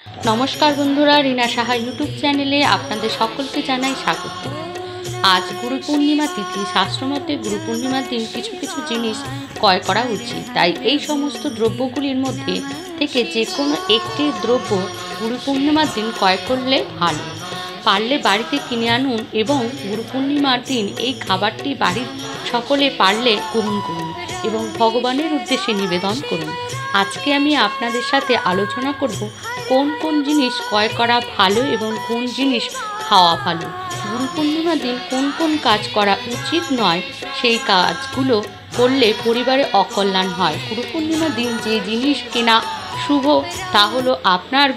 নমস্কার বন্ধুরা, রিনা সাহা ইউটিউব চ্যানেলে আপনাদের সকলকে জানাই স্বাগত। আজ গুরু পূর্ণিমা তিথি। শাস্ত্রমতে গুরু পূর্ণিমার দিন কিছু কিছু জিনিস ক্রয় করা উচিত। তাই এই সমস্ত দ্রব্যগুলির মধ্যে থেকে যে কোনো একটি দ্রব্য গুরু পূর্ণিমার দিন ক্রয় করলে ভালো। পারলে বাড়িতে কিনে আনুন এবং গুরু পূর্ণিমার দিন এই খাবারটি বাড়ির সকলে পারলে গ্রহণ করুন এবং ভগবানের উদ্দেশ্যে নিবেদন করুন। আজকে আমি আপনাদের সাথে আলোচনা করব কোন কোন জিনিস ক্রয় করা ভালো এবং কোন জিনিস খাওয়া ভালো। গুরু পূর্ণিমার দিন কোন কোন কাজ করা উচিত নয়, সেই কাজগুলো করলে পরিবারে অকল্যাণ হয়। গুরু পূর্ণিমার দিন যে জিনিস কেনা শুভ তা হলো আপনার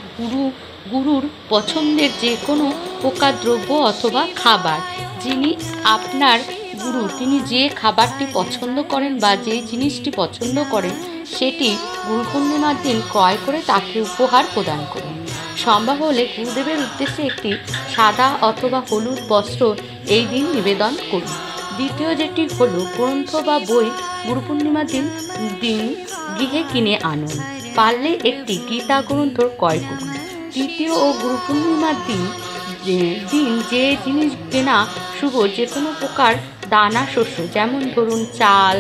গুরুর পছন্দের যে কোনো প্রকার দ্রব্য অথবা খাবার। যিনি আপনার গুরু, তিনি যে খাবারটি পছন্দ করেন বা যে জিনিসটি পছন্দ করেন সেটি গুরু পূর্ণিমার দিন ক্রয় করে তাকে উপহার প্রদান করুন। সম্ভব হলে গুরুদেবের উদ্দেশ্যে একটি সাদা অথবা হলুদ বস্ত্র এই দিন নিবেদন করুন। দ্বিতীয় যেটি হলো গ্রন্থ বা বই গুরু পূর্ণিমার দিন গৃহে কিনে আনুন। পারলে একটি গীতা গ্রন্থ ক্রয় করুন। তৃতীয় ও গুরু পূর্ণিমার দিন যে জিনিস কেনা শুভ, যে কোনো প্রকার দানা শস্য, যেমন ধরুন চাল,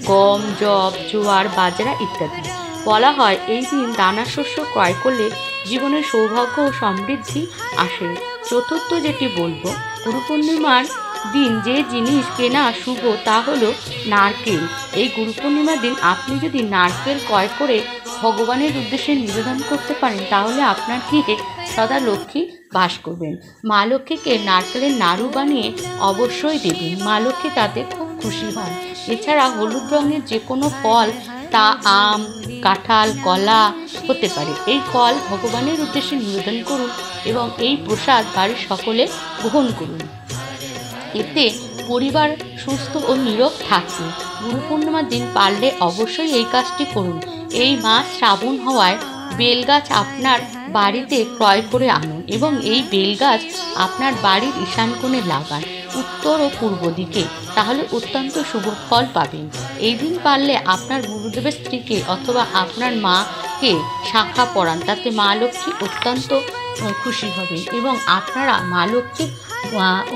গম, যব, জোয়ার, বাজরা ইত্যাদি। বলা হয় এই দিন দানা শস্য ক্রয় করলে জীবনে সৌভাগ্য ও সমৃদ্ধি আসে। চতুর্থ যেটি বলবো, গুরু পূর্ণিমার দিন যে জিনিস কেনা শুভ তা হলো নারকেল। এই গুরু পূর্ণিমার দিন আপনি যদি নারকেল ক্রয় করে ভগবানের উদ্দেশ্যে নিবেদন করতে পারেন তাহলে আপনার গৃহে সদা লক্ষ্মী বাস করবেন। মা লক্ষ্মীকে নারকেলের নাড়ু বানিয়ে অবশ্যই দেবেন, মা লক্ষ্মী তাতে খুব খুশি হন। এছাড়া হলুদ রঙের যে কোনো ফল, তা আম, কাঁঠাল, কলা হতে পারে, এই ফল ভগবানের উদ্দেশ্যে নিবেদন করুন এবং এই প্রসাদ বাড়ির সকলে গ্রহণ করুন। এতে পরিবার সুস্থ ও নীরোগ থাকবে। গুরু পূর্ণিমার দিন পারলে অবশ্যই এই কাজটি করুন। এই মাস শ্রাবণ হওয়ায় বেলগাছ আপনার বাড়িতে ক্রয় করে আনুন এবং এই বেলগাছ আপনার বাড়ির ঈশান কোণে লাগান, উত্তর ও পূর্ব দিকে, তাহলে অত্যন্ত শুভ ফল পাবেন। এই দিন পারলে আপনার গুরুদেবের স্ত্রীকে অথবা আপনার মাকে শাঁখা পরান, তাতে মা লক্ষ্মী অত্যন্ত খুশি হবেন এবং আপনারা মা লক্ষ্মী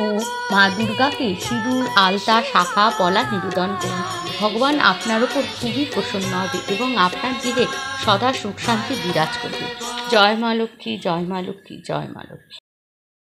ও মা দুর্গাকে সিঁদুর, আলতা, শাঁখা, পলা নিবেদন করুন। ভগবান আপনার উপর খুবই প্রসন্ন হবে এবং আপনার গৃহে সদা সুখ শান্তি বিরাজ করবে। জয় মা লক্ষ্মী, জয় মা লক্ষ্মী, জয় মা লক্ষ্মী।